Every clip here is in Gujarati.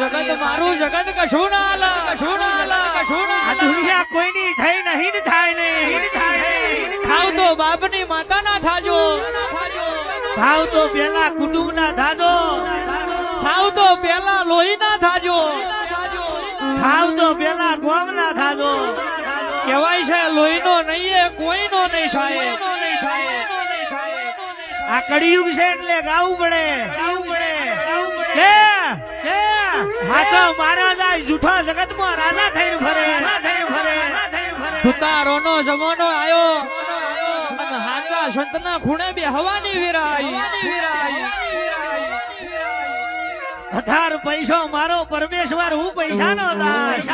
જગત મારું જગત કશું ના આલા કશું ના આલા કશું ના આ દુનિયા કોઈની થઈ નહીં થાય નહીં થાવ તો બાપની માતા ના થાજો ભાવ તો પેલા કુટુંબ ના દાદો થાવ તો પેલા લોહી ના થાજો ભાવ તો પેલા ગોમ ના દાદો કહેવાય છે લોહીનો નહીં કોઈનો નહીં સાહેબ આ કળિયુગ છે એટલે ગાવું પડે કે હાચો મારા જાય જૂઠા જગતમાં રાજા થઈને ફરે સુતારોનો જમાનો આયો અને હાચા સંતના ખૂણે બેહવાની વિરાઈ હથાર પૈસો મારો પરમેશ્વર હું પૈસાનો દાસ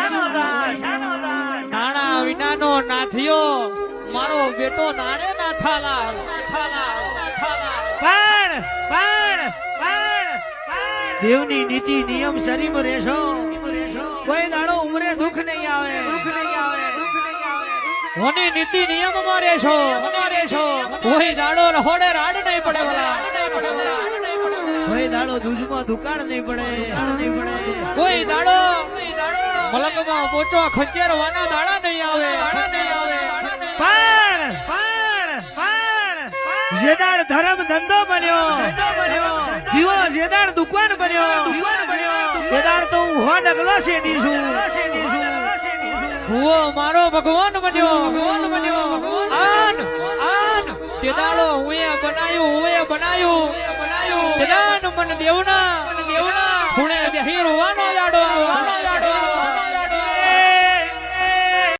નાણા વિનાનો નાથિયો મારો બેટો નાણે ના થાલાલ પણ દેવની નીતિ નિયમ શરીફ રહેશો કોઈ દાડો ઉમરે દુઃખ નહીં આવે હોની નીતિ નિયમ માં રહેશો કોઈ જાડો રહોડે રાડ નહીં પડે ભલા કોઈ દાડો દૂધમાં દુકાળ નહીં પડે કોઈ દાડો મલકમાં પોચો ખંચેરવાના દાડા નહીં આવે પણ જેદાડ ધર્મ ધંધો બન્યો દીવો જેદાડ દુકાન બન્યો તેદાડ તો હું હો ડગલો શેડી છું હુઓ મારો ભગવાન બન્યો આન તેદાડો હુએ બનાયું તેદાન મન દેવના હુણે બેહી રોવાનો જાડો